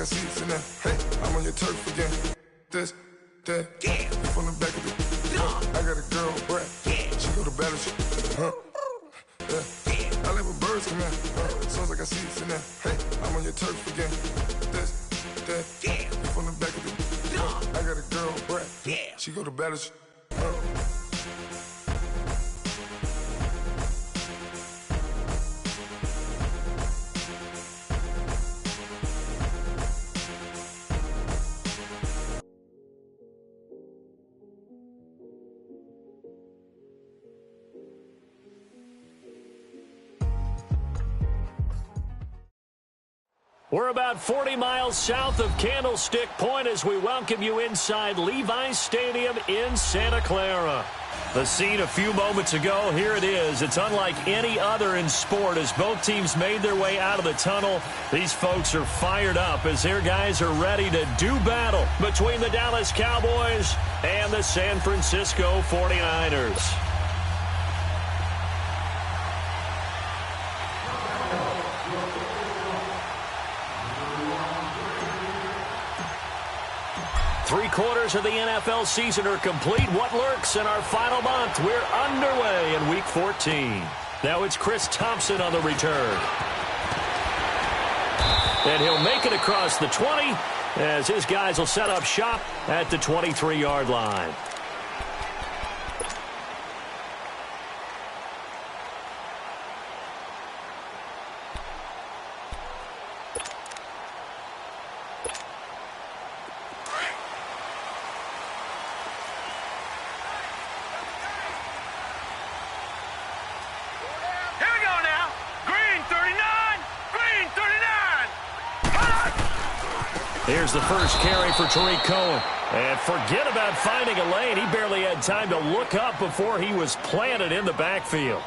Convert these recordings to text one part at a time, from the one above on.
I see it's in there. Hey, I'm on your turf again. This, that, yeah. From the back of it. I got a girl, Brad. Yeah. She go to battle. Yeah. I live with birds come in. Sounds like I see it's in there. Hey, I'm on your turf again. This, that, yeah. From the back of it. I got a girl, Brad. Yeah. She go to battle. We're about 40 miles south of Candlestick Point as we welcome you inside Levi's Stadium in Santa Clara. The scene a few moments ago, here it is. It's unlike any other in sport as both teams made their way out of the tunnel. These folks are fired up as their guys are ready to do battle between the Dallas Cowboys and the San Francisco 49ers. Three-quarters of the NFL season are complete. What lurks in our final month? We're underway in Week 14. Now it's Chris Thompson on the return. And he'll make it across the 20 as his guys will set up shop at the 23-yard line. Here's the first carry for Tariq Cohen. And forget about finding a lane. He barely had time to look up before he was planted in the backfield.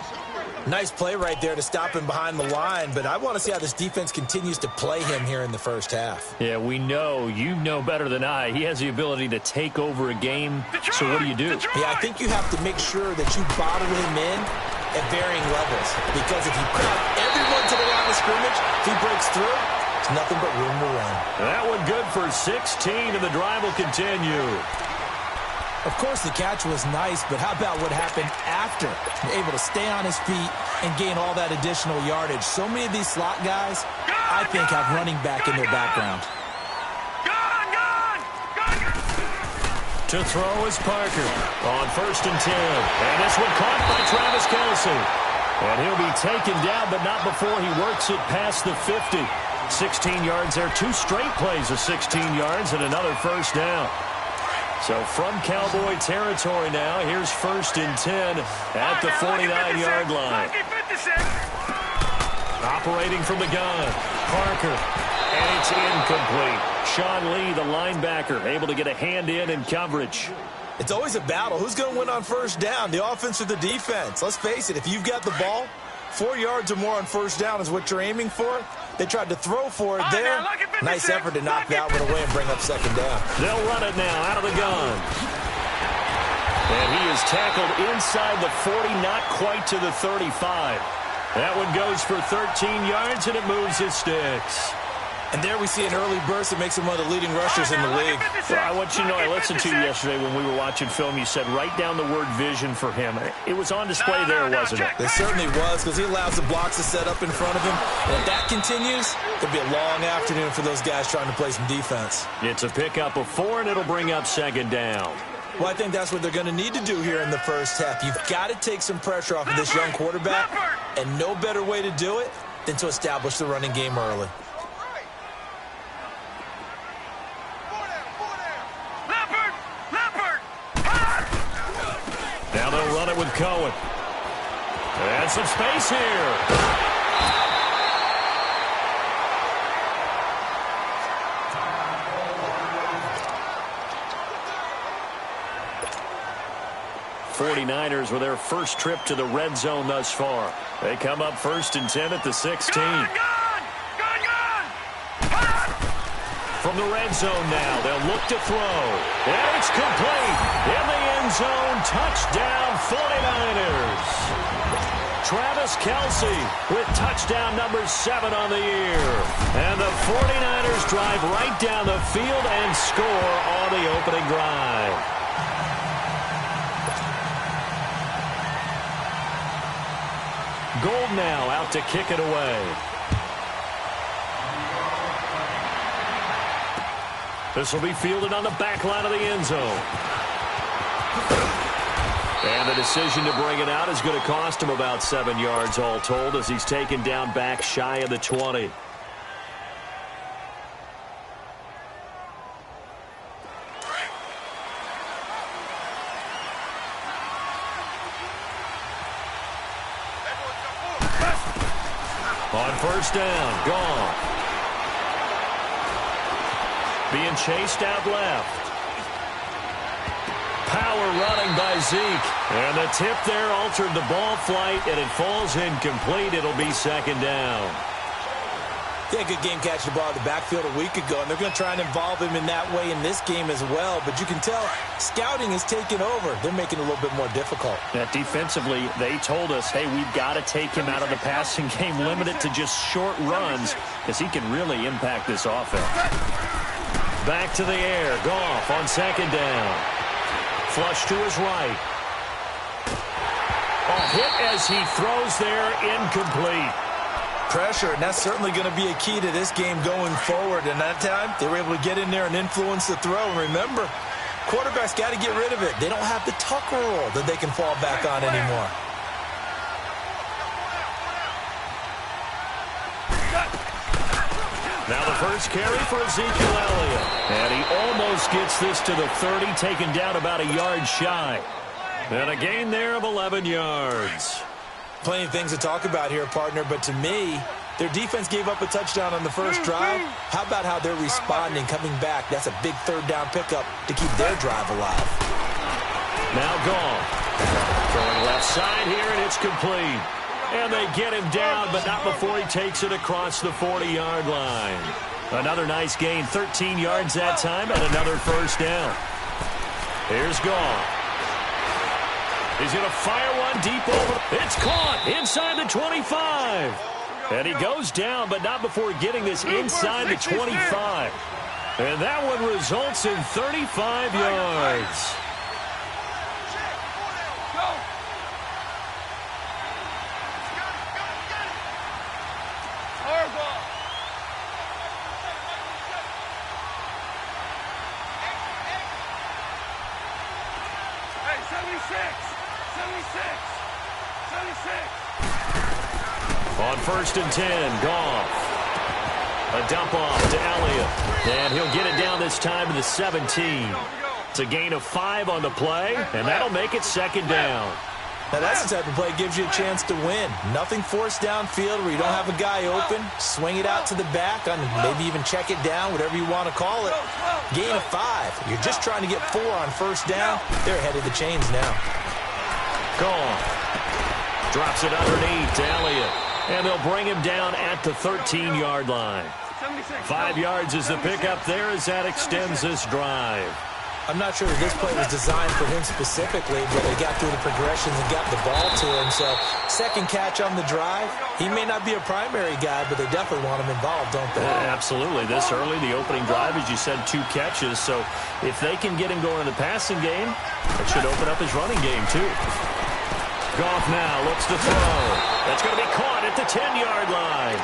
Nice play right there to stop him behind the line, but I want to see how this defense continues to play him here in the first half. Yeah, we know. You know better than I. He has the ability to take over a game. So what do you do? Yeah, I think you have to make sure that you bottle him in at varying levels. Because if you crowd everyone to the line of scrimmage, if he breaks through, it's nothing but room to run. That one good for 16, and the drive will continue. Of course, the catch was nice, but how about what happened after? Able to stay on his feet and gain all that additional yardage. So many of these slot guys, I think, have running back in their background. To throw is Parker on 1st and 10. And this one caught by Travis Kelce. And he'll be taken down, but not before he works it past the 50. 16 yards there, 2 straight plays of 16 yards and another first down. So from Cowboy territory now, here's 1st and 10 at the 49-yard line. Operating from the gun, Parker, and it's incomplete. Sean Lee, the linebacker, able to get a hand in coverage. It's always a battle. Who's going to win on first down, the offense or the defense? Let's face it, if you've got the ball, 4 yards or more on first down is what you're aiming for. They tried to throw for it there. Nice effort to knock that one away and bring up second down. They'll run it now out of the gun. And he is tackled inside the 40, not quite to the 35. That one goes for 13 yards, and it moves his sticks. And there we see an early burst that makes him one of the leading rushers in the league. Well, I want you to know, I listened to you yesterday when we were watching film. You said write down the word vision for him. It was on display there, wasn't it? It certainly was, because he allows the blocks to set up in front of him. And if that continues, it'll be a long afternoon for those guys trying to play some defense. It's a pickup of 4, and it'll bring up second down. Well, I think that's what they're going to need to do here in the first half. You've got to take some pressure off of this young quarterback, and no better way to do it than to establish the running game early. Now they'll run it with Cohen. And some space here. '49ers with their first trip to the red zone thus far. They come up 1st and 10 at the 16. From the red zone now, they'll look to throw. And it's complete. In the end zone, touchdown 49ers. Travis Kelce with touchdown number 7 on the year. And the 49ers drive right down the field and score on the opening drive. Gold now out to kick it away. This will be fielded on the back line of the end zone. And the decision to bring it out is going to cost him about 7 yards all told as he's taken down back shy of the 20. On first down, gone. Being chased out left. Power running by Zeke. And the tip there altered the ball flight, and it falls incomplete. It'll be second down. Yeah, good game catching the ball in the backfield a week ago, and they're going to try and involve him in that way in this game as well. But you can tell scouting is taking over. They're making it a little bit more difficult. Defensively, they told us, hey, we've got to take him out of the passing game, limit it to just short runs, because he can really impact this offense. Back to the air. Goff on second down. Flush to his right. A hit as he throws there, incomplete. Pressure, and that's certainly going to be a key to this game going forward. And that time, they were able to get in there and influence the throw. And remember, quarterbacks got to get rid of it. They don't have the tuck rule that they can fall back on anymore. Now the first carry for Ezekiel Elliott. And he almost gets this to the 30, taken down about a yard shy. And a gain there of 11 yards. Plenty of things to talk about here, partner, but to me, their defense gave up a touchdown on the first drive. How about how they're responding, coming back? That's a big third down pickup to keep their drive alive. Now gone. Throwing left side here, and it's complete. And they get him down, but not before he takes it across the 40-yard line. Another nice gain, 13 yards that time, and another first down. Here's Goff. He's going to fire one deep over. It's caught inside the 25. And he goes down, but not before getting this inside the 25. And that one results in 35 yards. On first and 10, Goff. A dump off to Elliott. And he'll get it down this time to the 17. It's a gain of 5 on the play, and that'll make it second down. Now that's the type of play that gives you a chance to win. Nothing forced downfield where you don't have a guy open. Swing it out to the back, and maybe even check it down, whatever you want to call it. Gain of 5. You're just trying to get 4 on first down. They're ahead of the chains now. Goff. Drops it underneath to Elliott. And they'll bring him down at the 13-yard line. 5 yards is the pickup there as that extends this drive. I'm not sure that this play was designed for him specifically, but they got through the progressions and got the ball to him. So second catch on the drive. He may not be a primary guy, but they definitely want him involved, don't they? Yeah, absolutely. This early, the opening drive, as you said, 2 catches. So if they can get him going in the passing game, it should open up his running game too. Goff now looks to throw. That's going to be caught at the 10-yard line.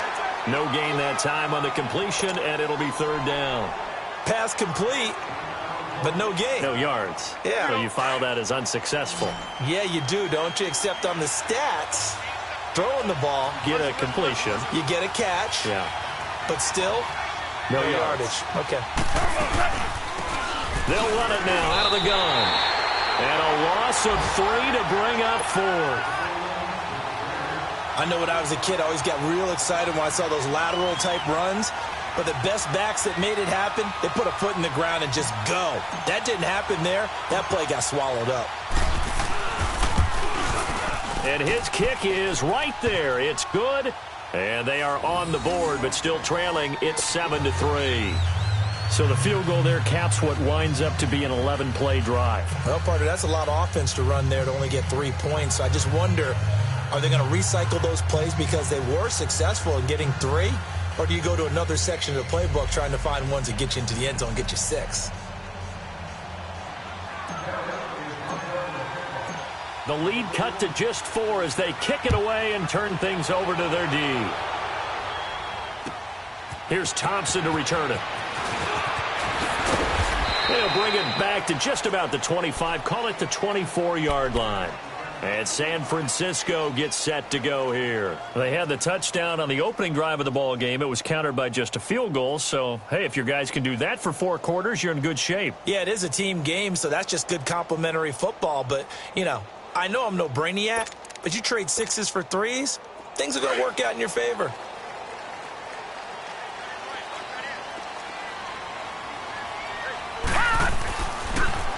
No gain that time on the completion, and it'll be third down. Pass complete, but no gain. No yards. Yeah. So you file that as unsuccessful. Yeah, you do, don't you? Except on the stats, throwing the ball. Get a completion. You get a catch. Yeah. But still, no yardage. Okay. They'll run it now out of the gun. And a loss of 3 to bring up 4. I know when I was a kid, I always got real excited when I saw those lateral-type runs. But the best backs that made it happen, they put a foot in the ground and just go. That didn't happen there. That play got swallowed up. And his kick is right there. It's good. And they are on the board, but still trailing. It's 7-3. So the field goal there caps what winds up to be an 11-play drive. Well, partner, that's a lot of offense to run there to only get 3 points. So I just wonder, Are they going to recycle those plays because they were successful in getting 3? Or do you go to another section of the playbook trying to find ones that get you into the end zone and get you 6? The lead cut to just 4 as they kick it away and turn things over to their D. Here's Thompson to return it. They'll bring it back to just about the 25, call it the 24-yard line. And San Francisco gets set to go here. They had the touchdown on the opening drive of the ball game. It was countered by just a field goal. So, hey, if your guys can do that for 4 quarters, you're in good shape. Yeah, it is a team game, so that's just good complimentary football. But, you know, I know I'm no brainiac, but you trade 6s for 3s, things are going to work out in your favor.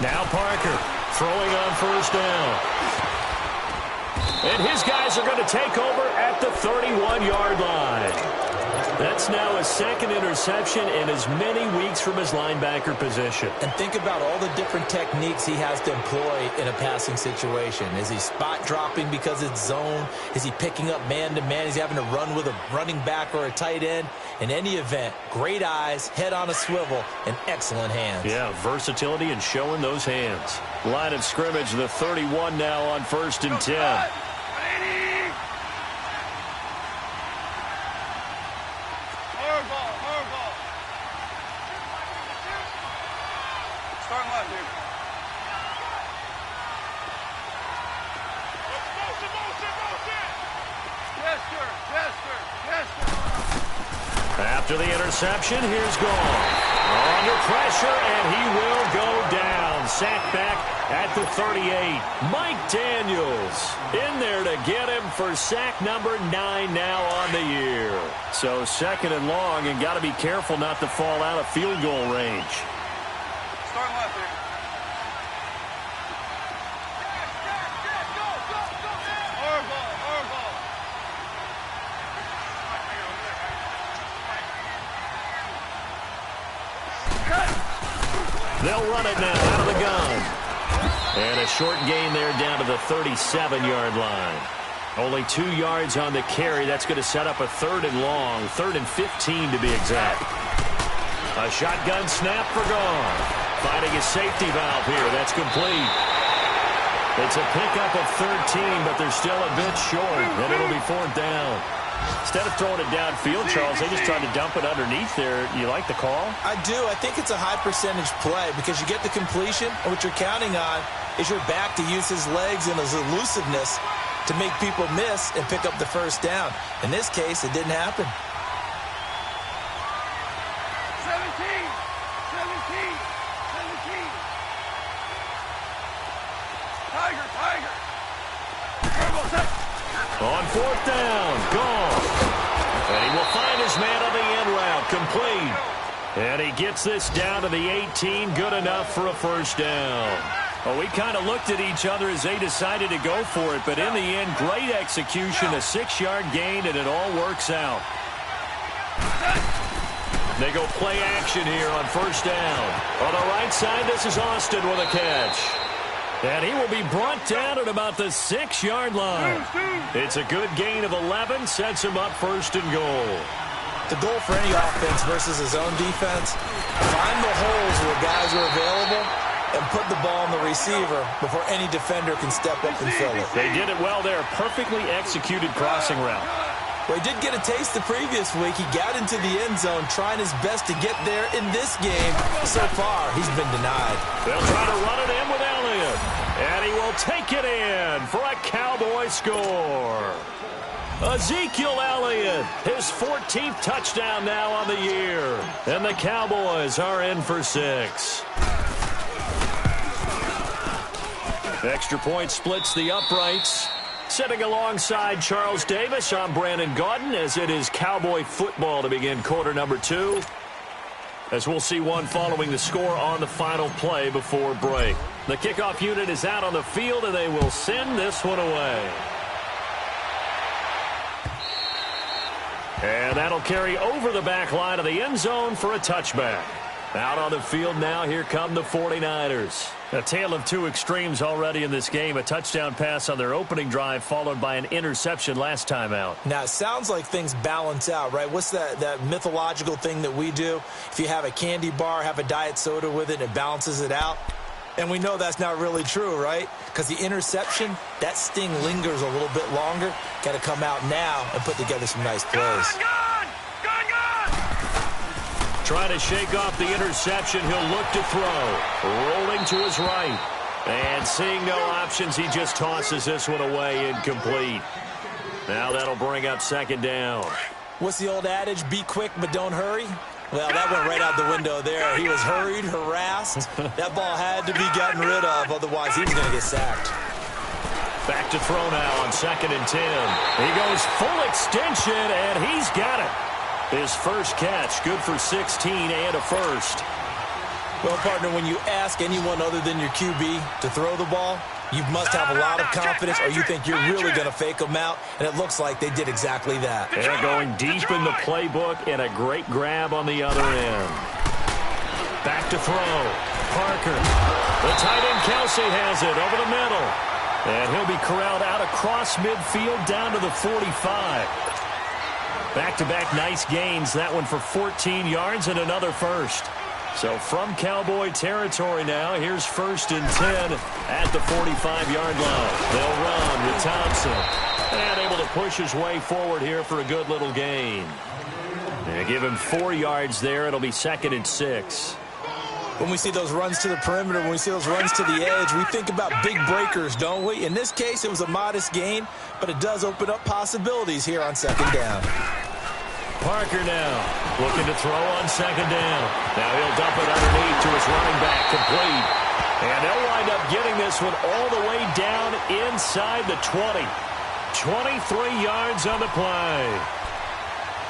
Now Parker throwing on first down. And his guys are going to take over at the 31-yard line. That's now his 2nd interception in as many weeks from his linebacker position. And think about all the different techniques he has to employ in a passing situation. Is he spot dropping because it's zone? Is he picking up man-to-man? Is he having to run with a running back or a tight end? In any event, great eyes, head on a swivel, and excellent hands. Yeah, versatility and showing those hands. Line of scrimmage, the 31 now on 1st and 10. After the interception, here's Gall. Under pressure, and he will go down. Sacked back at the 38. Mike Daniels in there to get him for sack number 9 now on the year. So 2nd and long, and got to be careful not to fall out of field goal range. Start left here. They'll run it now out of the gun. And a short gain there down to the 37-yard line. Only 2 yards on the carry. That's going to set up a 3rd and long, 3rd and 15 to be exact. A shotgun snap for Gall. Finding a safety valve here. That's complete. It's a pickup of 13, but they're still a bit short, and it'll be 4th down. Instead of throwing it downfield, Charles, they just tried to dump it underneath there. You like the call? I do. I think it's a high-percentage play because you get the completion, and what you're counting on is your back to use his legs and his elusiveness to make people miss and pick up the 1st down. In this case, it didn't happen. 17. Tiger. On 4th down, Gall. And he will find his man on the end route, complete. And he gets this down to the 18, good enough for a 1st down. Well, we kind of looked at each other as they decided to go for it, but in the end, great execution, a 6-yard gain, and it all works out. They go play action here on 1st down. On the right side, this is Austin with a catch. And he will be brought down at about the 6-yard line. It's a good gain of 11, sets him up 1st and goal. The goal for any offense versus his own defense, find the holes where guys are available and put the ball on the receiver before any defender can step up and fill it. They did it well there. Perfectly executed crossing route. Well, he did get a taste the previous week. He got into the end zone trying his best to get there in this game. So far, he's been denied. They'll try to run it in with Elliott. And he will take it in for a Cowboy score. Ezekiel Elliott, his 14th touchdown now on the year. And the Cowboys are in for 6. Extra point splits the uprights. Sitting alongside Charles Davis, I'm Brandon Gaudin, as it is Cowboy football to begin quarter number 2. As we'll see one following the score on the final play before break. The kickoff unit is out on the field, and they will send this one away. And that'll carry over the back line of the end zone for a touchback. Out on the field now, here come the 49ers. A tale of two extremes already in this game. A touchdown pass on their opening drive, followed by an interception last time out. Now, it sounds like things balance out, right? What's that mythological thing that we do? If you have a candy bar, have a diet soda with it, it balances it out. And we know that's not really true, right? Because the interception, that sting lingers a little bit longer. Got to come out now and put together some nice plays. Trying to shake off the interception. He'll look to throw. Rolling to his right. And seeing no options, he just tosses this one away incomplete. Now that'll bring up second down. What's the old adage? Be quick, but don't hurry. Well, that went right out the window there. He was hurried, harassed. That ball had to be gotten rid of, otherwise he was going to get sacked. Back to throw now on 2nd and 10. He goes full extension, and he's got it. His first catch, good for 16 and a first. Well, partner, when you ask anyone other than your QB to throw the ball, you must have a lot of confidence, or you think you're really going to fake them out, and it looks like they did exactly that. They're going deep in the playbook, and a great grab on the other end. Back to throw. Parker. The tight end Kelsey has it over the middle. And he'll be corralled out across midfield down to the 45. Back-to-back nice gains. That one for 14 yards and another first. So from Cowboy territory now, here's 1st and 10 at the 45-yard line. They'll run with Thompson. And able to push his way forward here for a good little gain. And give him 4 yards there. It'll be 2nd and 6. When we see those runs to the perimeter, when we see those runs to the edge, we think about big breakers, don't we? In this case, it was a modest gain, but it does open up possibilities here on 2nd down. Parker now looking to throw on 2nd down. Now he'll dump it underneath to his running back, complete. And they'll wind up getting this one all the way down inside the 20. 23 yards on the play.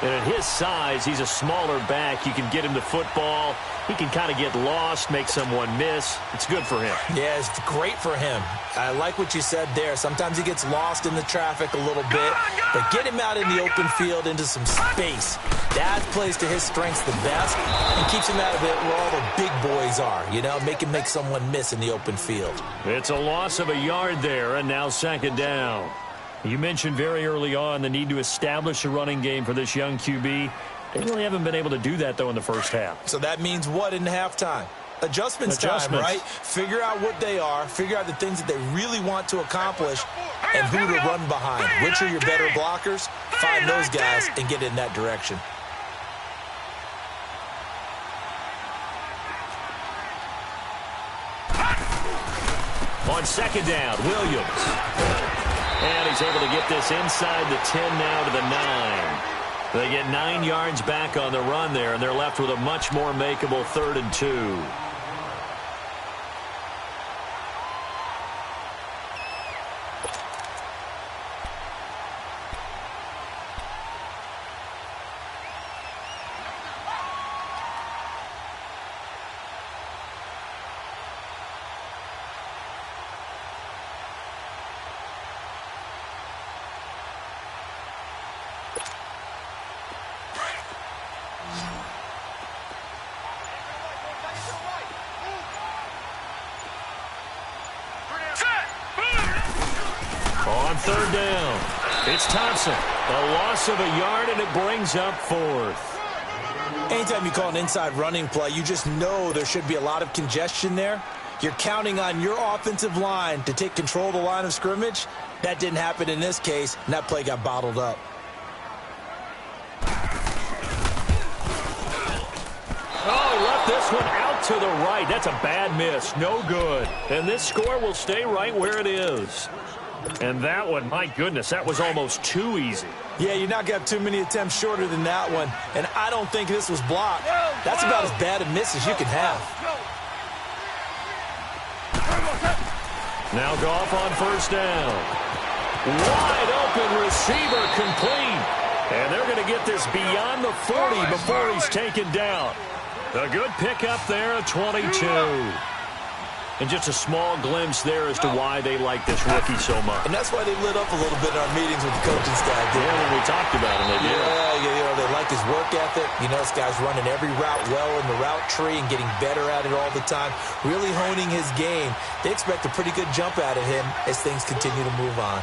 And at his size, he's a smaller back. You can get him the football. He can kind of get lost, make someone miss. It's good for him. Yeah, it's great for him. I like what you said there. Sometimes he gets lost in the traffic a little bit, but get him out in the open field into some space. That plays to his strengths the best and keeps him out of it where all the big boys are, you know, make him make someone miss in the open field. It's a loss of a yard there, and now 2nd down. You mentioned very early on the need to establish a running game for this young QB. They really haven't been able to do that, though, in the first half. So that means what in halftime? Adjustments time, right? Figure out what they are, figure out the things that they really want to accomplish, and who to run behind. Which are your better blockers? Find those guys and get in that direction. On 2nd down, Williams. And he's able to get this inside the 10 now to the 9. They get 9 yards back on the run there, and they're left with a much more makeable 3rd and 2. On 3rd down, it's Thompson. A loss of a yard, and it brings up 4th. Anytime you call an inside running play, you just know there should be a lot of congestion there. You're counting on your offensive line to take control of the line of scrimmage. That didn't happen in this case, and that play got bottled up. Oh, he left this one out to the right. That's a bad miss. No good. And this score will stay right where it is. And that one, my goodness, that was almost too easy. Yeah, you're not going to have too many attempts shorter than that one. And I don't think this was blocked. That's about as bad a miss as you can have. Now Goff on 1st down. Wide open receiver, complete. And they're going to get this beyond the 40 before he's taken down. A good pickup there at 22. And just a small glimpse there as to why they like this rookie so much. And that's why they lit up a little bit in our meetings with the coaching staff. Yeah, when we talked about him, they did. Yeah, they like his work ethic. This guy's running every route well in the route tree and getting better at it all the time, really honing his game. They expect a pretty good jump out of him as things continue to move on.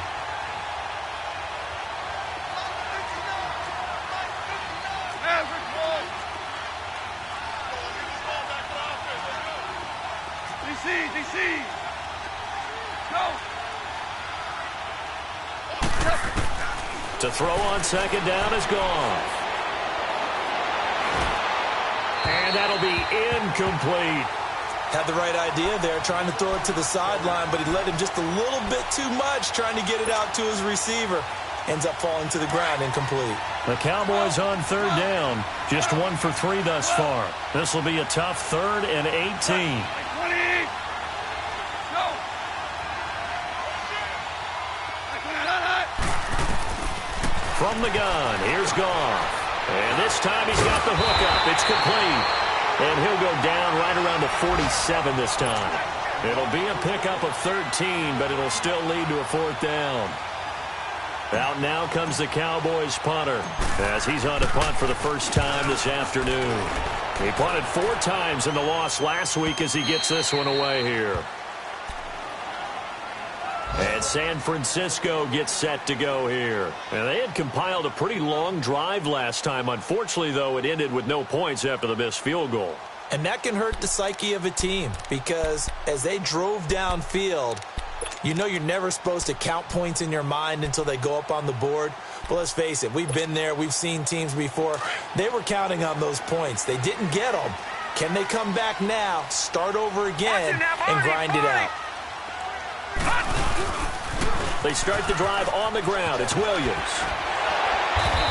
DC! Go! To throw on second down is gone. And that'll be incomplete. Had the right idea there, trying to throw it to the sideline, but he let him just a little bit too much, trying to get it out to his receiver. Ends up falling to the ground, incomplete. The Cowboys on third down. Just 1 for 3 thus far. This will be a tough 3rd and 18. From the gun, here's Goff. And this time he's got the hook up. It's complete. And he'll go down right around the 47 this time. It'll be a pickup of 13, but it'll still lead to a 4th down. Out now comes the Cowboys punter as he's on to punt for the first time this afternoon. He punted 4 times in the loss last week as he gets this one away here. And San Francisco gets set to go here. And they had compiled a pretty long drive last time. Unfortunately, though, it ended with no points after the missed field goal. And that can hurt the psyche of a team because as they drove downfield, you're never supposed to count points in your mind until they go up on the board. But let's face it, we've been there. We've seen teams before. They were counting on those points. They didn't get them. Can they come back now, start over again, and grind it out? They start the drive on the ground. It's Williams.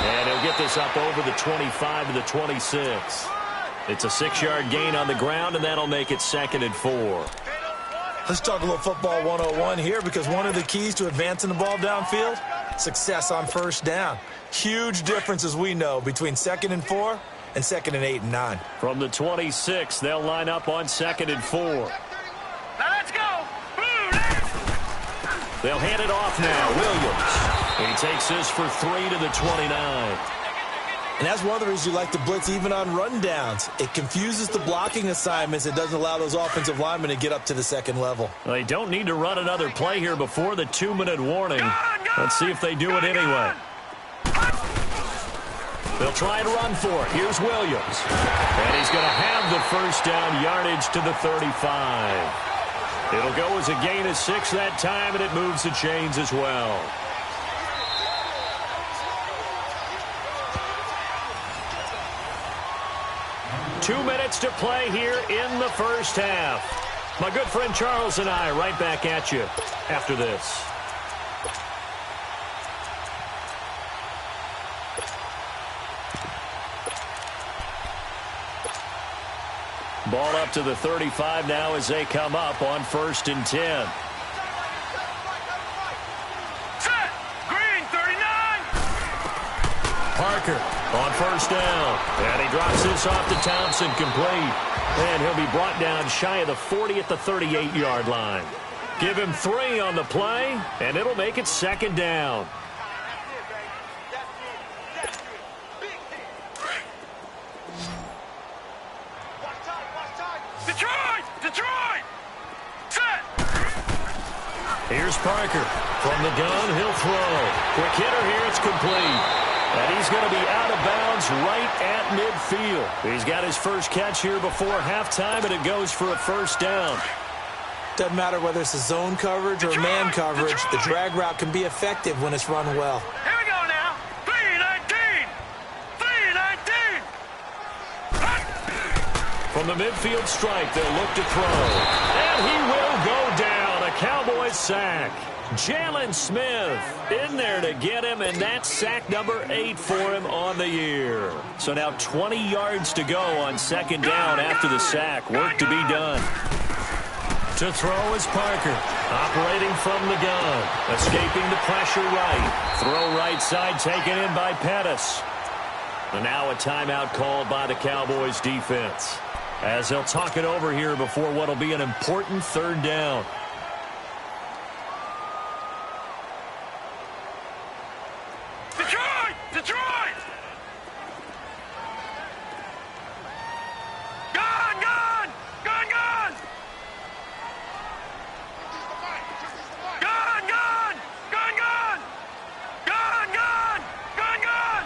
And he'll get this up over the 25 to the 26. It's a 6-yard gain on the ground, and that'll make it 2nd and 4. Let's talk a little football 101 here because one of the keys to advancing the ball downfield, success on first down. Huge difference, as we know, between 2nd and 4 and 2nd and 8 and 9. From the 26, they'll line up on 2nd and 4. Now let's go! They'll hand it off now. Williams. He takes this for 3 to the 29. And that's one of the reasons you like to blitz even on rundowns. It confuses the blocking assignments. It doesn't allow those offensive linemen to get up to the second level. They don't need to run another play here before the 2-minute warning. Let's see if they do it anyway. They'll try and run for it. Here's Williams. And he's going to have the first down yardage to the 35. It'll go as a gain of 6 that time, and it moves the chains as well. Two minutes to play here in the first half. My good friend Charles and I right back at you after this. Ball up to the 35 now as they come up on 1st and 10. Set! Green, 39! Parker on 1st down. And he drops this off to Thompson, complete. And he'll be brought down shy of the 40 at the 38-yard line. Give him 3 on the play, and it'll make it 2nd down. Detroit! Set! Here's Parker. From the gun, he'll throw. Quick hitter here, it's complete. And he's going to be out of bounds right at midfield. He's got his first catch here before halftime, and it goes for a 1st down. Doesn't matter whether it's a zone coverage or man coverage, the drag route can be effective when it's run well. Here we go now. 3-19! 3-19! From the midfield stripe, they'll look to throw. And he will go down. A Cowboys sack. Jalen Smith in there to get him, and that's sack number 8 for him on the year. So now 20 yards to go on 2nd down after the sack. Work to be done. To throw is Parker. Operating from the gun. Escaping the pressure right. Throw right side taken in by Pettis. And now a timeout called by the Cowboys defense. as they'll talk it over here before what will be an important third down. Detroit! Detroit! Gone! Gone! Gone! Gone! Gone! Gone! Gone! Gone! Gone! Gone! Gone! Gone!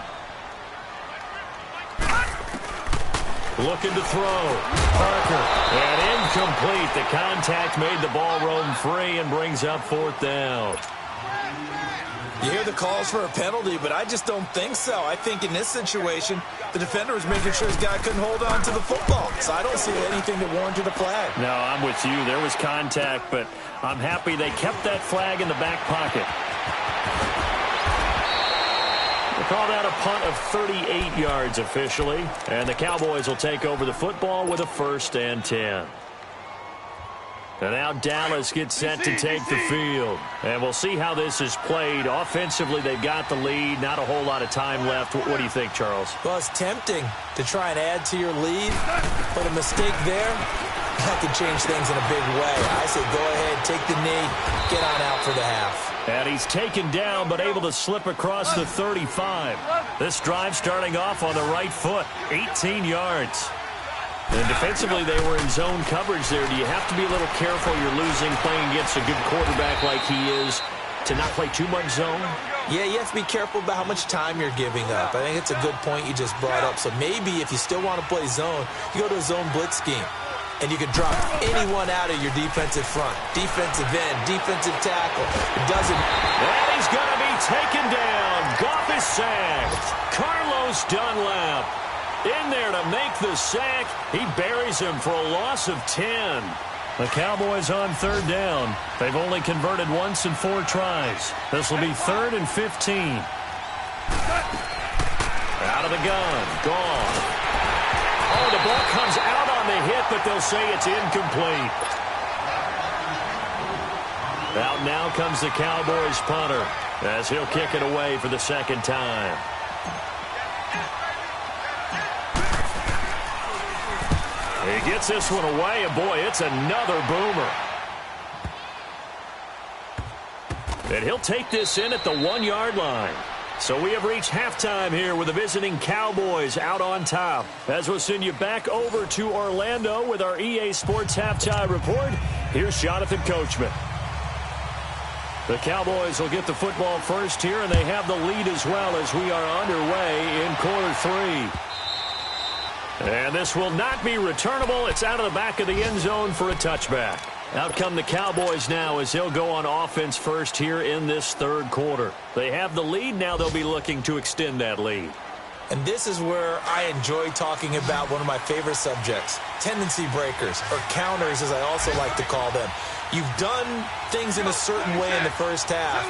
Looking to throw. Parker. And incomplete. The contact made the ball roam free and brings up fourth down. You hear the calls for a penalty, but I just don't think so. I think in this situation, the defender was making sure his guy couldn't hold on to the football. So I don't see anything that warranted a flag. No, I'm with you. There was contact, but I'm happy they kept that flag in the back pocket. They call that a punt of 38 yards officially, and the Cowboys will take over the football with a 1st and 10. And now Dallas gets set to take the field. And we'll see how this is played. Offensively, they've got the lead. Not a whole lot of time left. What do you think, Charles? Well, it's tempting to try and add to your lead, but a mistake there, that could change things in a big way. I say go ahead, take the knee, get on out for the half. And he's taken down, but able to slip across the 35. This drive starting off on the right foot, 18 yards. And defensively, they were in zone coverage there. Do you have to be a little careful? You're losing, playing against a good quarterback like he is, to not play too much zone? Yeah, you have to be careful about how much time you're giving up. I think it's a good point you just brought up. So maybe if you still want to play zone, you go to a zone blitz scheme. And you can drop anyone out of your defensive front. Defensive end, defensive tackle. It doesn't. And he's going to be taken down. Goff is sacked. Carlos Dunlap in there to make the sack. He buries him for a loss of 10. The Cowboys on 3rd down. They've only converted once in 4 tries. This will be 3rd and 15. Out of the gun. Gone. Oh, the ball comes out on the hit, but they'll say it's incomplete. Out now comes the Cowboys punter as he'll kick it away for the 2nd time. He gets this one away, and boy, it's another boomer. And he'll take this in at the 1-yard line. So we have reached halftime here with the visiting Cowboys out on top. As we'll send you back over to Orlando with our EA Sports Halftime Report, here's Jonathan Coachman. The Cowboys will get the football first here, and they have the lead as well as we are underway in quarter 3. And this will not be returnable. It's out of the back of the end zone for a touchback. Out come the Cowboys now as they'll go on offense first here in this 3rd quarter. They have the lead. Now they'll be looking to extend that lead. And this is where I enjoy talking about one of my favorite subjects, tendency breakers, or counters as I also like to call them. You've done things in a certain way in the first half,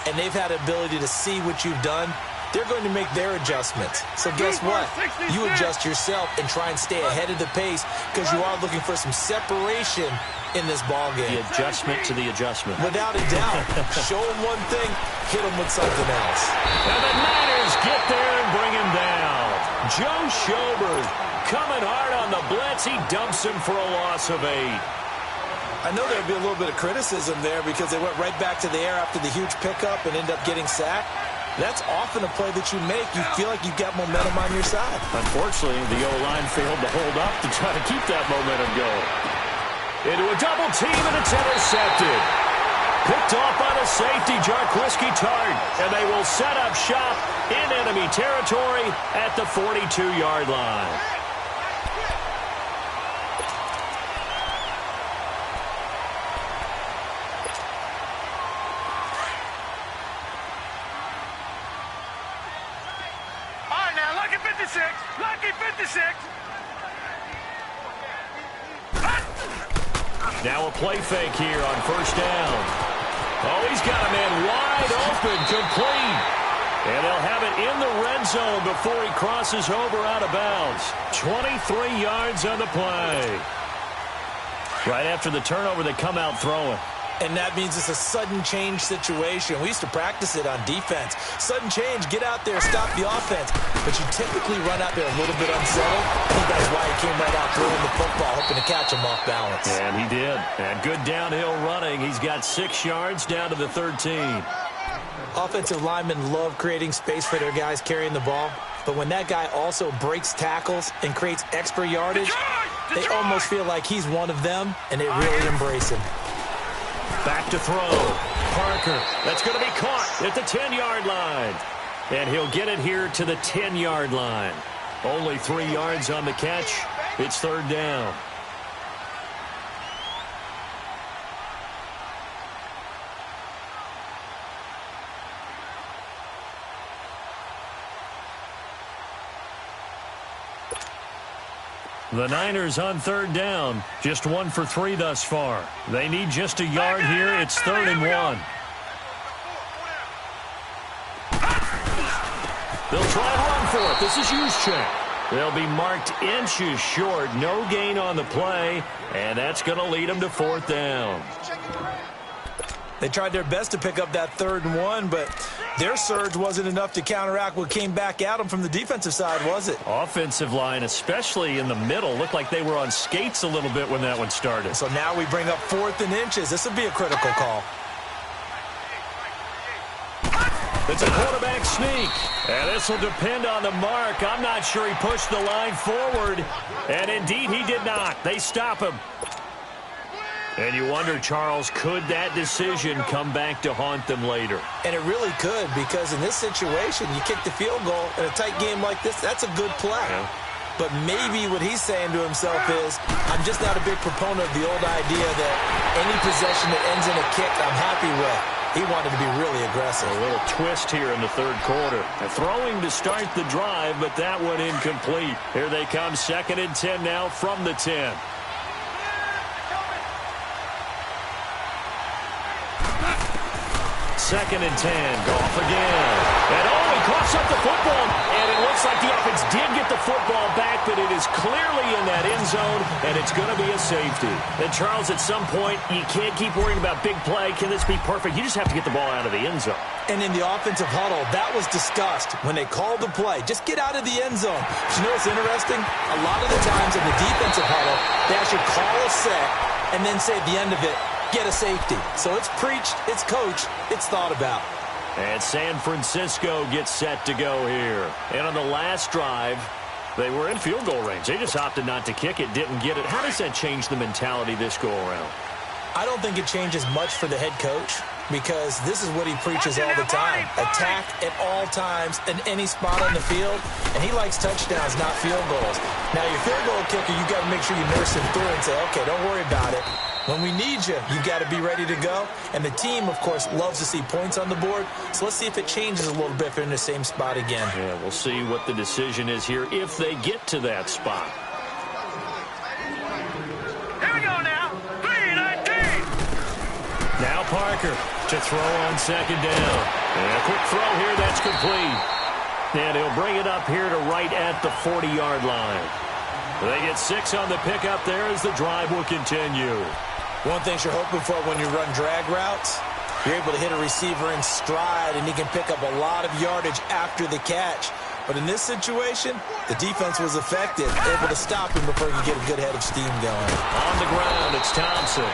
and they've had the ability to see what you've done. They're going to make their adjustments. So guess what? You adjust yourself and try and stay ahead of the pace because you are looking for some separation in this ball game. The adjustment to the adjustment. Without a doubt. Show them one thing, hit them with something else. And the Niners get there and bring him down. Joe Schobert coming hard on the blitz. He dumps him for a loss of 8. I know there'll be a little bit of criticism there because they went right back to the air after the huge pickup and end up getting sacked. That's often a play that you make. You feel like you've got momentum on your side. Unfortunately, the O-line failed to hold up to try to keep that momentum going. Into a double team, and it's intercepted. Picked off by the safety, Jarquiski Tart. And they will set up shop in enemy territory at the 42-yard line. Lucky 56. Now a play fake here on 1st down. Oh, he's got a man wide open, complete. And they'll have it in the red zone before he crosses over out of bounds. 23 yards on the play. Right after the turnover, they come out throwing. And that means it's a sudden change situation. We used to practice it on defense. Sudden change, get out there, stop the offense. But you typically run out there a little bit unsettled. I think that's why he came right out throwing the football. hoping to catch him off balance. And he did. And good downhill running. He's got 6 yards down to the 13. Offensive linemen love creating space for their guys carrying the ball, but when that guy also breaks tackles and creates extra yardage, they almost feel like he's one of them, and they really embrace him. Back to throw. Parker. That's going to be caught at the 10-yard line. And he'll get it here to the 10-yard line. Only 3 yards on the catch. It's 3rd down. The Niners on 3rd down. Just 1 for 3 thus far. They need just a yard here. It's 3rd and 1. They'll try to run for it. This is Juszczyk. They'll be marked inches short. No gain on the play, and that's going to lead them to 4th down. They tried their best to pick up that 3rd and 1, but their surge wasn't enough to counteract what came back at them from the defensive side, was it? Offensive line, especially in the middle, looked like they were on skates a little bit when that one started. So now we bring up 4th and inches. This will be a critical call. It's a quarterback sneak, and this will depend on the mark. I'm not sure he pushed the line forward, and indeed he did not. They stop him. And you wonder, Charles, could that decision come back to haunt them later? And it really could, because in this situation, you kick the field goal in a tight game like this, that's a good play. Yeah. But maybe what he's saying to himself is, I'm just not a big proponent of the old idea that any possession that ends in a kick, I'm happy with. He wanted to be really aggressive. A little twist here in the 3rd quarter. Throwing to start the drive, but that one incomplete. Here they come, 2nd and 10 now from the 10. Second and 10. Off again. And he coughs up the football. And it looks like the offense did get the football back, but it is clearly in that end zone, and it's going to be a safety. And, Charles, at some point, you can't keep worrying about big play. Can this be perfect? You just have to get the ball out of the end zone. And in the offensive huddle, that was discussed when they called the play. Just get out of the end zone. But you know what's interesting? A lot of the times in the defensive huddle, they actually call a set and then say at the end of it, get a safety. So it's preached, it's coached, it's thought about. And San Francisco gets set to go here. And on the last drive, they were in field goal range. They just opted not to kick it, didn't get it. How does that change the mentality this go around? I don't think it changes much for the head coach, because this is what he preaches all the time. Attack at all times in any spot on the field, and he likes touchdowns, not field goals. Now, your field goal kicker, you got to make sure you nurse him through and say, okay, don't worry about it. When we need you, you got to be ready to go. And the team, of course, loves to see points on the board. So let's see if it changes a little bit if they're in the same spot again. Yeah, we'll see what the decision is here if they get to that spot. Here we go now. 3-19. Now Parker to throw on 2nd down. And a quick throw here, that's complete. And he'll bring it up here to right at the 40-yard line. They get 6 on the pickup there as the drive will continue. One thing you're hoping for when you run drag routes, you're able to hit a receiver in stride, and he can pick up a lot of yardage after the catch. But in this situation, the defense was effective, able to stop him before you get a good head of steam going. On the ground, it's Thompson.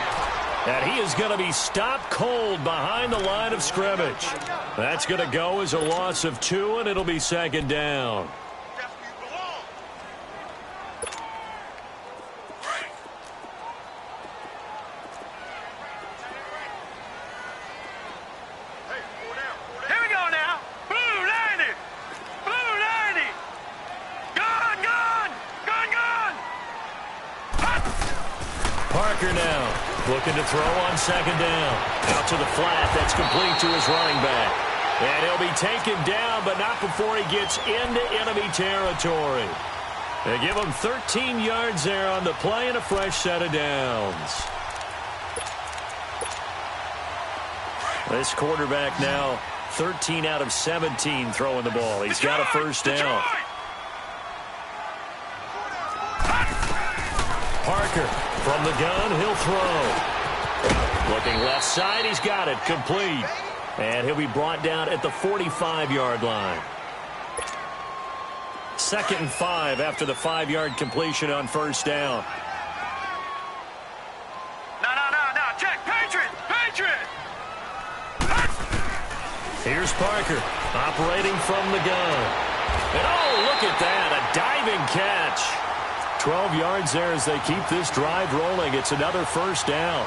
And he is going to be stopped cold behind the line of scrimmage. That's going to go as a loss of 2, and it'll be 2nd down. Now looking to throw on 2nd down. Out to the flat. That's complete to his running back. And he'll be taken down, but not before he gets into enemy territory. They give him 13 yards there on the play and a fresh set of downs. This quarterback now 13 out of 17 throwing the ball. He's got a first down. Parker from the gun, he'll throw. Looking left side, he's got it, complete. And he'll be brought down at the 45-yard line. 2nd and 5 after the 5-yard completion on first down. Here's Parker operating from the gun. And oh, look at that, a diving catch. 12 yards there as they keep this drive rolling. It's another first down.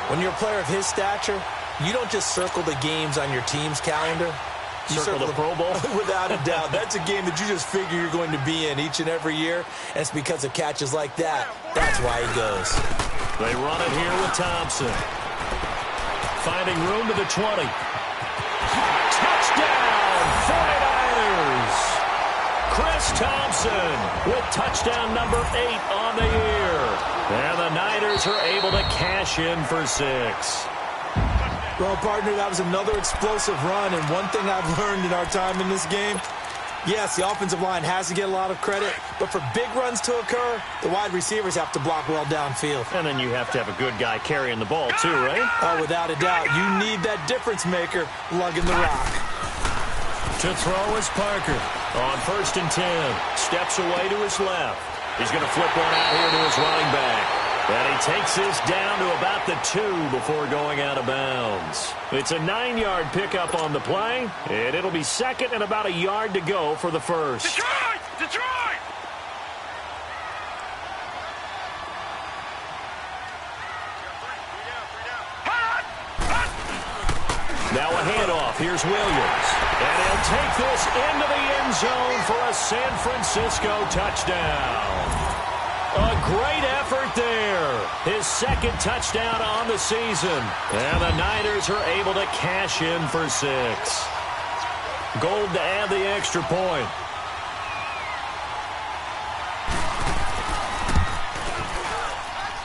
When you're a player of his stature, you don't just circle the games on your team's calendar. You circle the Pro Bowl? Without a doubt. That's a game that you just figure you're going to be in each and every year. And it's because of catches like that. That's why he goes. They run it here with Thompson. Finding room to the 20. Touchdown, 49ers! Chris Thompson with touchdown number 8 on the year. And the Niners are able to cash in for 6. Well, partner, that was another explosive run, and one thing I've learned in our time in this game, yes, the offensive line has to get a lot of credit, but for big runs to occur, the wide receivers have to block well downfield. And then you have to have a good guy carrying the ball, too, right? Oh, without a doubt. You need that difference maker lugging the rock. To throw is Parker on 1st and 10. Steps away to his left. He's going to flip one out here to his running back. And he takes this down to about the 2 before going out of bounds. It's a 9-yard pickup on the play, and it'll be 2nd and about a yard to go for the first. Detroit! Detroit! Now a handoff. Here's Williams. And he'll take this into the end zone for a San Francisco touchdown. A great effort there. His 2nd touchdown on the season. And the Niners are able to cash in for 6. Gold to add the extra point.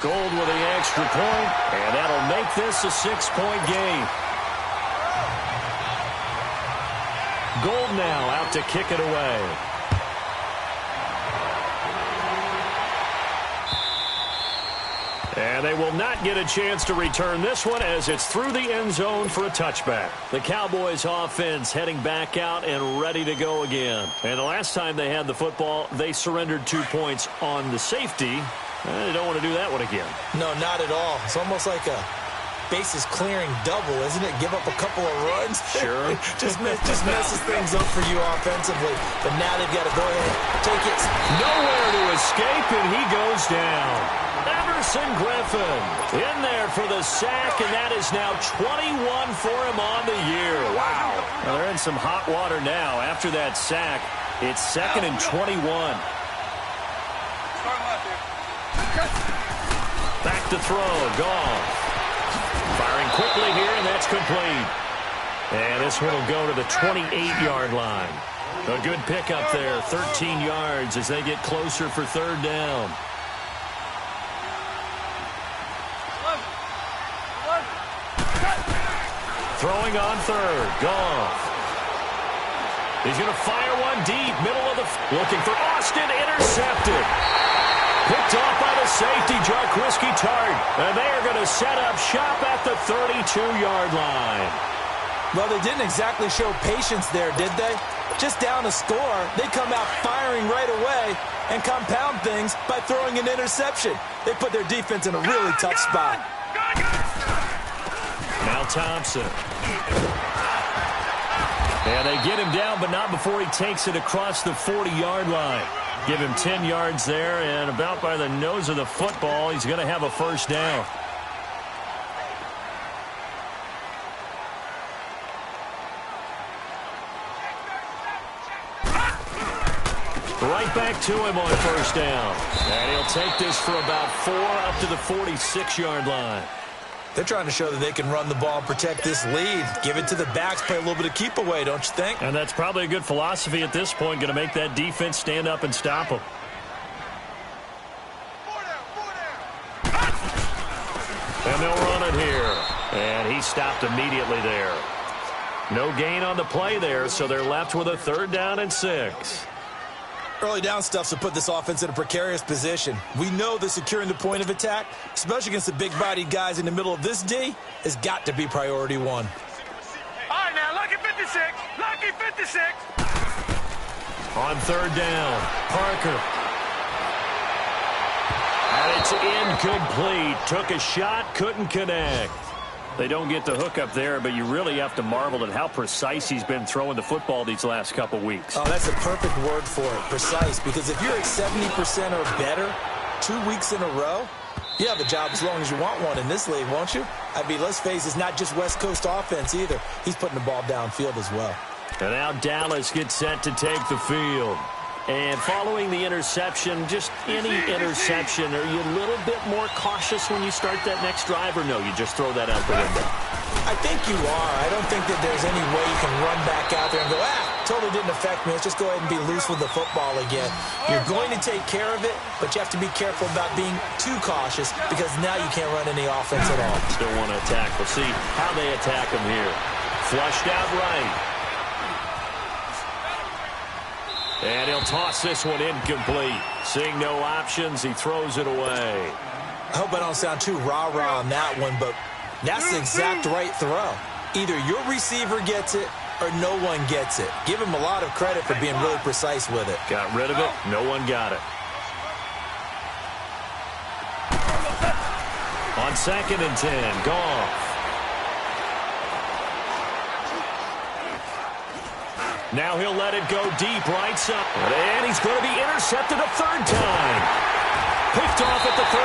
Gold with the extra point, and that'll make this a 6-point game. Gold now out to kick it away. And they will not get a chance to return this one as it's through the end zone for a touchback. The Cowboys offense heading back out and ready to go again. And the last time they had the football, they surrendered 2 points on the safety. They don't want to do that one again. No, not at all. It's almost like a bases clearing double, isn't it? Give up a couple of runs. Sure. just messes things up for you offensively. But now they've got to go ahead, take it. Nowhere to escape, and he goes down. Everson Griffin in there for the sack, and that is now 21 for him on the year. Wow. Well, they're in some hot water now. After that sack, it's 2nd and 21. Back to throw, Goff. Firing quickly here, and that's complete. And this one will go to the 28-yard line. A good pickup there, 13 yards as they get closer for 3rd down. Throwing on 3rd, Goff. He's going to fire one deep, middle of the... Looking for Austin, intercepted. Picked off by the safety, Jarquiski Tart. And they are going to set up shop at the 32-yard line. Well, they didn't exactly show patience there, did they? Just down a score, they come out firing right away and compound things by throwing an interception. They put their defense in a really tough spot. Now Thompson. And they get him down, but not before he takes it across the 40-yard line. Give him 10 yards there, and about by the nose of the football, he's going to have a first down. Right back to him on 1st down. And he'll take this for about 4 up to the 46-yard line. They're trying to show that they can run the ball and protect this lead. Give it to the backs, play a little bit of keep away, don't you think? And that's probably a good philosophy at this point, going to make that defense stand up and stop them. And they'll run it here. And he stopped immediately there. No gain on the play there, so they're left with a 3rd down and 6. Early down stuff's to put this offense in a precarious position. We know that securing the point of attack, especially against the big-bodied guys in the middle of this D, has got to be priority 1. All right, now, lucky 56. Lucky 56. On 3rd down, Parker. And it's incomplete. Took a shot, couldn't connect. They don't get the hook up there, but you really have to marvel at how precise he's been throwing the football these last couple weeks. Oh, that's a perfect word for it, precise, because if you're at 70% or better 2 weeks in a row, you have a job as long as you want one in this league, won't you? I mean, let's face it, it's not just West Coast offense either. He's putting the ball downfield as well. And now Dallas gets set to take the field. And following the interception, just any interception, are you a little bit more cautious when you start that next drive, or no, you just throw that out the window? I think you are. I don't think that there's any way you can run back out there and go, totally didn't affect me. Let's just go ahead and be loose with the football again. You're going to take care of it, but you have to be careful about being too cautious because now you can't run any offense at all. Still want to attack. We'll see how they attack him here. Flushed out right. And he'll toss this one incomplete. Seeing no options, he throws it away. I hope I don't sound too rah-rah on that one, but that's the exact right throw. Either your receiver gets it or no one gets it. Give him a lot of credit for being really precise with it. Got rid of it. No one got it. On 2nd and 10, Goff. Now he'll let it go deep right side. And he's going to be intercepted a third time. Picked off at the 38.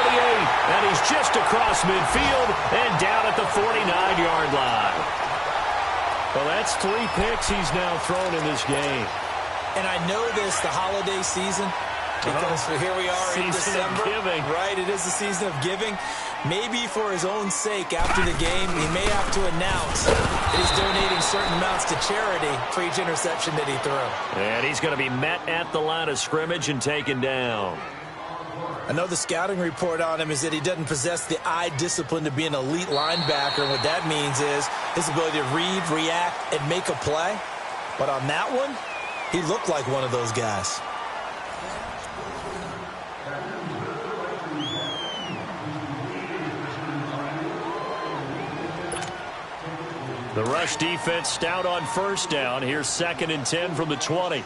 And he's just across midfield and down at the 49-yard line. Well, that's 3 picks he's now thrown in this game. And I know this, the holiday season, because here we are in December. Right, it is the season of giving. Maybe for his own sake, after the game, he may have to announce that he's donating certain amounts to charity for each interception that he threw. And he's going to be met at the line of scrimmage and taken down. I know the scouting report on him is that he doesn't possess the eye discipline to be an elite linebacker. And what that means is his ability to read, react, and make a play. But on that one, he looked like one of those guys. The rush defense stout on first down. Here's 2nd and 10 from the 20.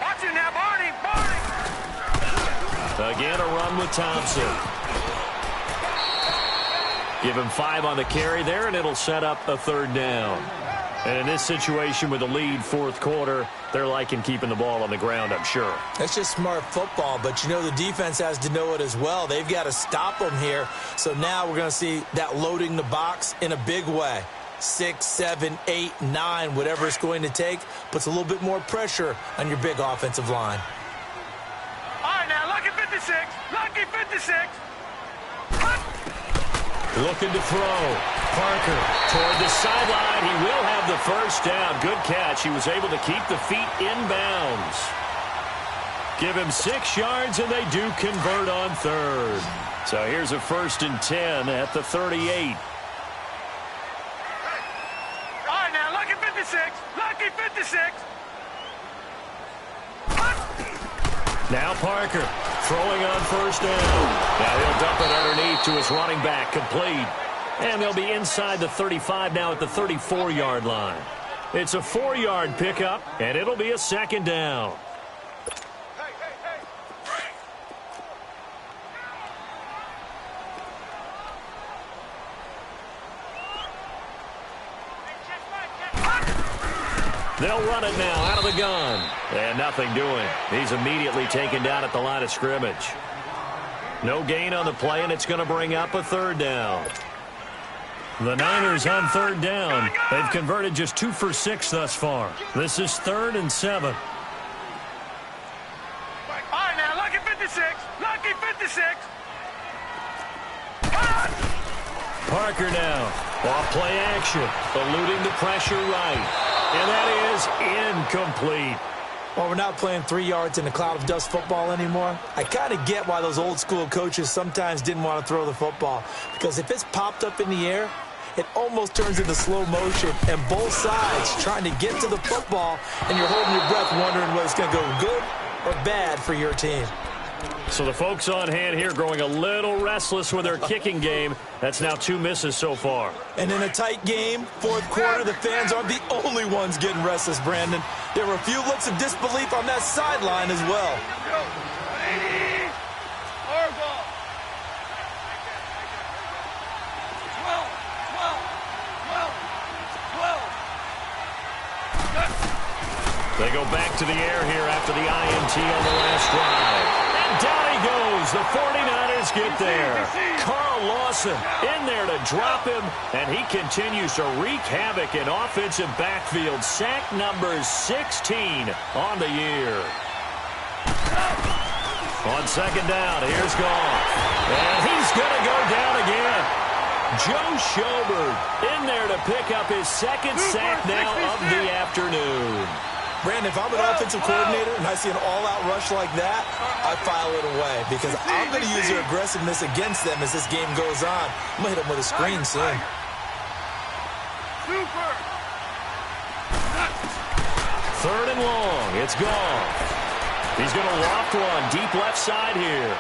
Watch it now, Barney! Again, a run with Thompson. Give him 5 on the carry there, and it'll set up a 3rd down. And in this situation with a lead 4th quarter, they're liking keeping the ball on the ground, I'm sure. That's just smart football, but you know the defense has to know it as well. They've got to stop them here. So now we're going to see that loading the box in a big way. 6, 7, 8, 9, whatever it's going to take, puts a little bit more pressure on your big offensive line. All right, now, lucky 56. Lucky 56. Looking to throw. Parker toward the sideline. He will have the first down. Good catch. He was able to keep the feet in bounds. Give him 6 yards, and they do convert on 3rd. So here's a 1st and 10 at the 38. All right, now, lucky 56. Lucky 56. Now Parker throwing on 1st down. Now he'll dump it underneath to his running back, complete. And they'll be inside the 35 now at the 34-yard line. It's a 4-yard pickup, and it'll be a 2nd down. They'll run it now out of the gun. And nothing doing. He's immediately taken down at the line of scrimmage. No gain on the play, and it's going to bring up a 3rd down. The Niners on 3rd down. They've converted just 2 for 6 thus far. This is 3rd and 7. All right, now, lucky 56. Lucky 56. Parker now. Off play action. Eluding the pressure right. And that is incomplete. Well, we're not playing 3 yards in a cloud of dust football anymore. I kind of get why those old school coaches sometimes didn't want to throw the football. Because if it's popped up in the air, it almost turns into slow motion. And both sides trying to get to the football, and you're holding your breath wondering whether it's going to go good or bad for your team. So the folks on hand here growing a little restless with their kicking game. That's now 2 misses so far. And in a tight game, 4th quarter, the fans aren't the only ones getting restless, Brandon. There were a few looks of disbelief on that sideline as well. They go back to the air here after the INT on the last drive. And down he goes. The 49ers get there. Carl Lawson in there to drop him, and he continues to wreak havoc in offensive backfield. Sack number 16 on the year. On second down, here's Goff. And he's going to go down again. Joe Schobert in there to pick up his second sack now of the afternoon. Brandon, if I'm an offensive coordinator and I see an all-out rush like that, I file it away because I'm going to use their aggressiveness against them as this game goes on. I'm going to hit them with a screen soon. Third and long. It's Goff. He's going to loft one deep left side here.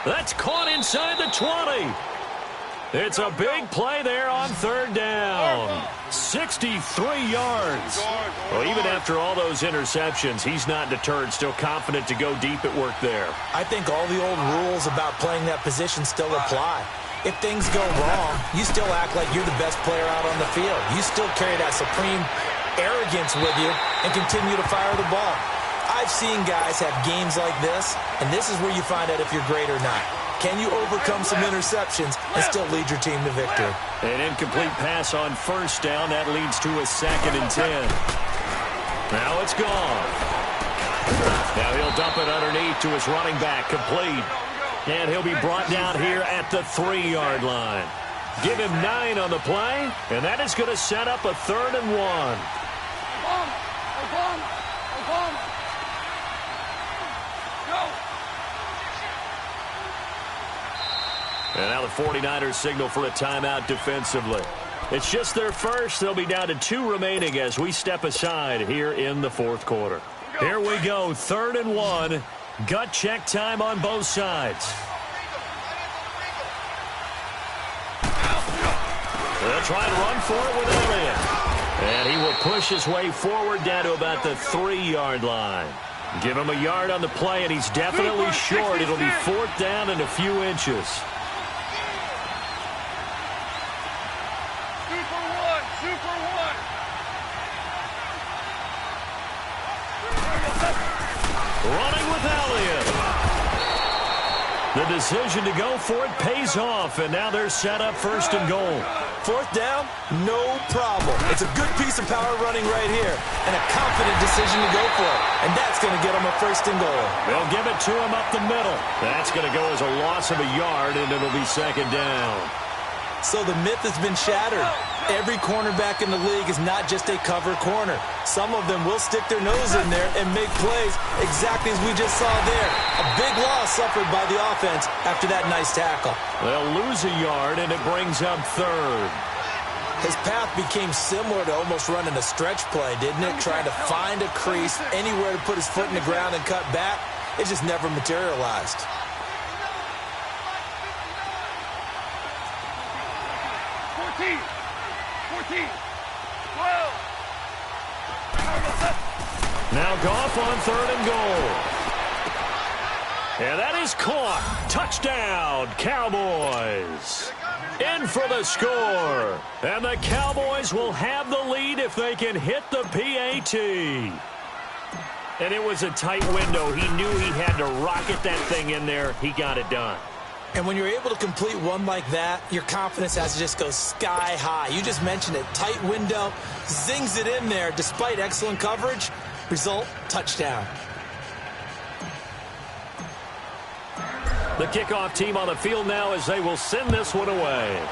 That's caught inside the 20. It's a big play there on third down. 63 yards. Well, even after all those interceptions, he's not deterred, still confident to go deep at work there. I think all the old rules about playing that position still apply. If things go wrong, you still act like you're the best player out on the field. You still carry that supreme arrogance with you and continue to fire the ball. I've seen guys have games like this, and this is where you find out if you're great or not. Can you overcome some interceptions and still lead your team to victory? An incomplete pass on first down. That leads to a 2nd and 10. Now it's gone. Now he'll dump it underneath to his running back. Complete. And he'll be brought down here at the 3-yard line. Give him 9 on the play, and that is going to set up a 3rd and 1. And now the 49ers signal for a timeout defensively. It's just their first. They'll be down to 2 remaining as we step aside here in the 4th quarter. Here we go, 3rd and 1. Gut check time on both sides. They'll try and run for it with Elliott. And he will push his way forward down to about the 3-yard line. Give him a yard on the play, and he's definitely short. It'll be 4th down and a few inches. Running with Elliott. The decision to go for it pays off, and now they're set up 1st and goal. 4th down, no problem. It's a good piece of power running right here, and a confident decision to go for it. And that's going to get them a 1st and goal. They'll give it to him up the middle. That's going to go as a loss of a yard, and it'll be 2nd down. So the myth has been shattered. Every cornerback in the league is not just a cover corner. Some of them will stick their nose in there and make plays exactly as we just saw there. A big loss suffered by the offense after that nice tackle. They'll lose a yard, and it brings up 3rd. His path became similar to almost running a stretch play, didn't it? Trying to find a crease, anywhere to put his foot in the ground and cut back. It just never materialized. 14, 12. Now Goff on 3rd and goal. And that is caught. Touchdown, Cowboys. In for the score. And the Cowboys will have the lead if they can hit the PAT. And it was a tight window. He knew he had to rocket that thing in there. He got it done. And when you're able to complete one like that, your confidence has to just go sky high. You just mentioned it. Tight window, zings it in there despite excellent coverage. Result, touchdown. The kickoff team on the field now as they will send this one away.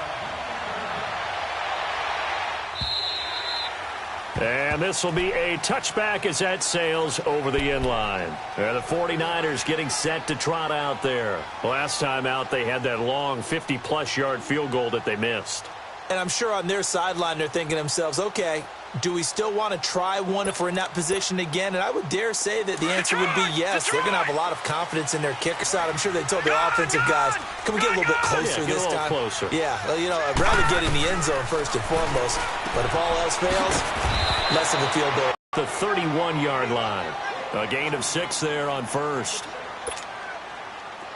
And this will be a touchback as that sails over the end line. The 49ers getting set to trot out there. Last time out, they had that long 50-plus yard field goal that they missed. And I'm sure on their sideline, they're thinking to themselves, okay, do we still want to try one if we're in that position again? And I would dare say that the answer would be yes. They're going to have a lot of confidence in their kicker side. I'm sure they told their offensive guys, can we get a little bit closer this time? Closer. Yeah, you know, I'd rather get in the end zone first and foremost. But if all else fails, less of a field goal. The 31-yard line. A gain of 6 there on first.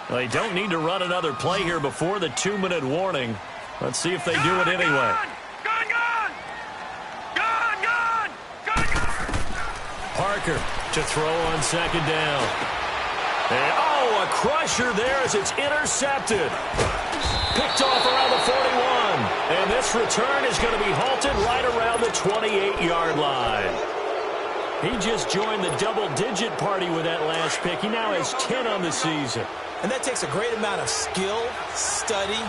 They don't need to run another play here before the 2-minute warning. Let's see if they do it anyway. Parker to throw on second down. And, oh, a crusher there as it's intercepted. Picked off around the 41. And this return is going to be halted right around the 28-yard line. He just joined the double-digit party with that last pick. He now has 10 on the season. And that takes a great amount of skill, study,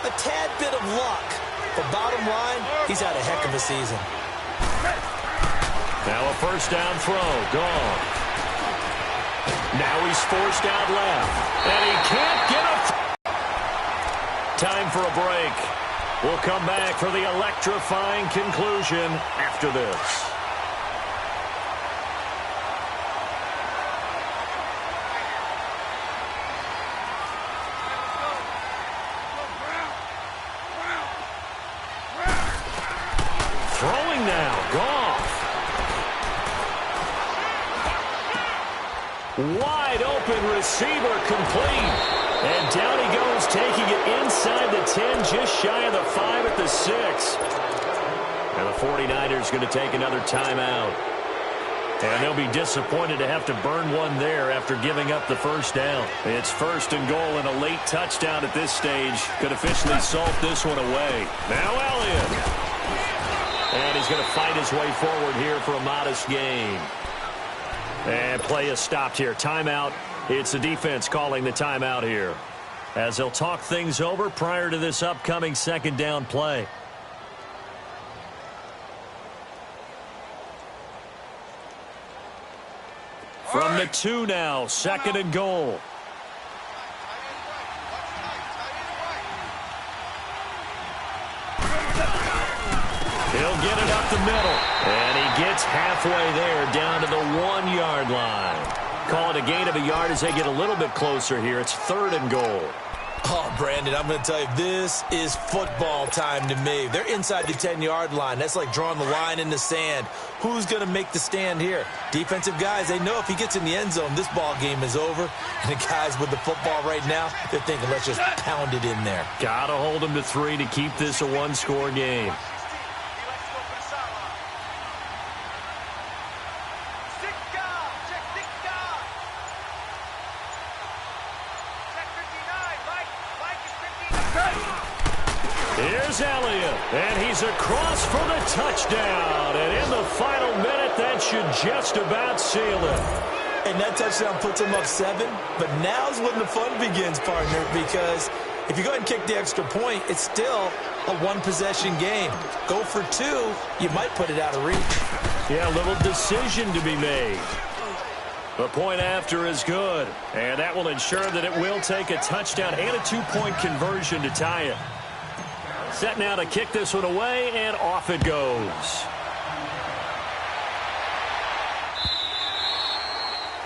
a tad bit of luck. But bottom line, he's had a heck of a season. Now a first down throw. Gone. Now he's forced out left. And he can't get a... Time for a break. We'll come back for the electrifying conclusion after this. Throwing now. Goff. Wide open receiver complete. And down he goes, taking it inside the 10, just shy of the 5 at the 6. And the 49ers going to take another timeout. And they'll be disappointed to have to burn one there after giving up the first down. It's first and goal and a late touchdown at this stage could officially salt this one away. Now Elliott. And he's going to fight his way forward here for a modest gain. And play is stopped here. Timeout. It's the defense calling the timeout here, as they'll talk things over prior to this upcoming second down play. From the 2 now, second and goal. He'll get it up the middle, and he gets halfway there down to the 1-yard line. Call it a gain of a yard as they get a little bit closer here. It's third and goal. Oh, Brandon, I'm going to tell you, this is football time to me. They're inside the 10-yard line. That's like drawing the line in the sand. Who's going to make the stand here? Defensive guys, they know if he gets in the end zone, this ball game is over. And the guys with the football right now, they're thinking, let's just pound it in there. Got to hold him to 3 to keep this a one-score game. Here's Elliott, and he's across for the touchdown. And in the final minute, that should just about seal it. And that touchdown puts him up 7. But now's when the fun begins, partner, because if you go ahead and kick the extra point, it's still a one-possession game. Go for 2, you might put it out of reach. Yeah, a little decision to be made. The point after is good, and that will ensure that it will take a touchdown and a 2-point conversion to tie it. Set now to kick this one away, and off it goes.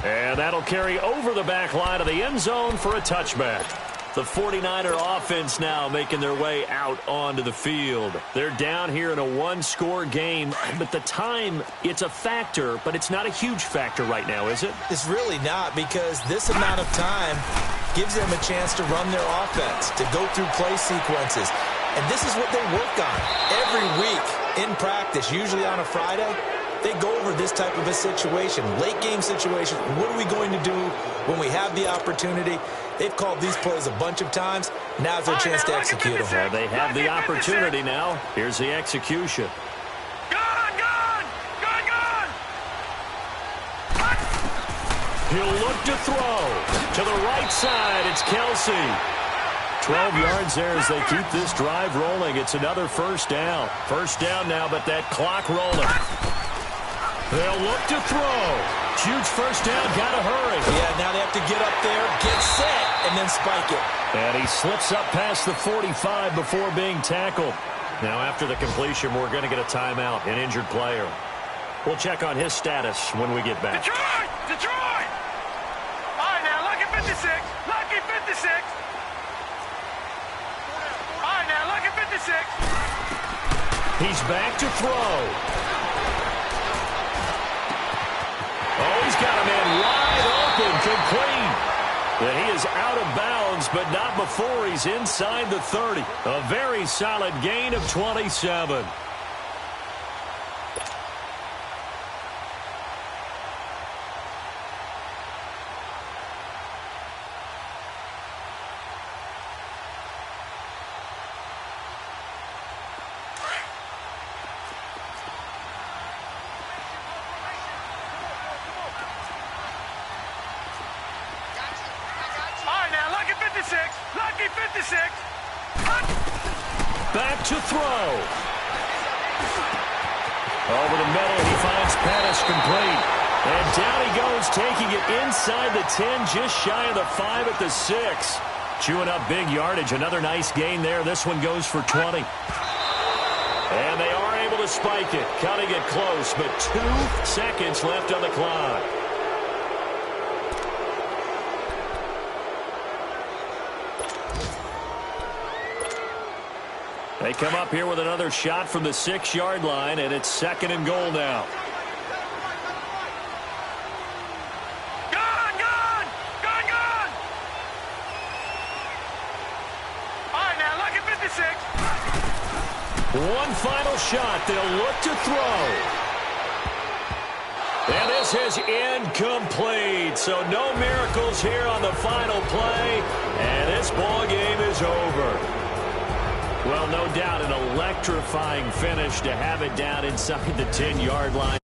And that'll carry over the back line of the end zone for a touchback. The 49er offense now making their way out onto the field. They're down here in a one-score game, but the time, it's a factor, but it's not a huge factor right now, is it? It's really not, because this amount of time gives them a chance to run their offense, to go through play sequences. And this is what they work on every week in practice, usually on a Friday. They go over this type of a situation, late game situation. What are we going to do when we have the opportunity? They've called these plays a bunch of times. Now's their chance to execute them. Well, they have the opportunity now. Here's the execution. Gone! He'll look to throw. To the right side, it's Kelsey. 12 yards there as they keep this drive rolling. It's another first down. First down now, but that clock rolling. They'll look to throw. Huge first down, gotta hurry. Yeah, now they have to get up there, get set, and then spike it. And he slips up past the 45 before being tackled. Now after the completion, we're going to get a timeout, an injured player. We'll check on his status when we get back. Detroit! All right, now, lucky 56. Lucky 56. All right, now, lucky 56. He's back to throw. Oh, he's got a man wide open, complete. And he is out of bounds, but not before he's inside the 30. A very solid gain of 27. 56. Back to throw. Over the middle, he finds Pettis complete. And down he goes, taking it inside the 10, just shy of the 5 at the 6. Chewing up big yardage. Another nice gain there. This one goes for 20. And they are able to spike it, cutting it close, but 2 seconds left on the clock. They come up here with another shot from the 6-yard line, and it's 2nd and goal now. Gone, gone, gone, gone. All right, now look at 56. One final shot. They'll look to throw. And this is incomplete. So no miracles here on the final play. And this ball game is over. Well, no doubt an electrifying finish to have it down inside the 10-yard line.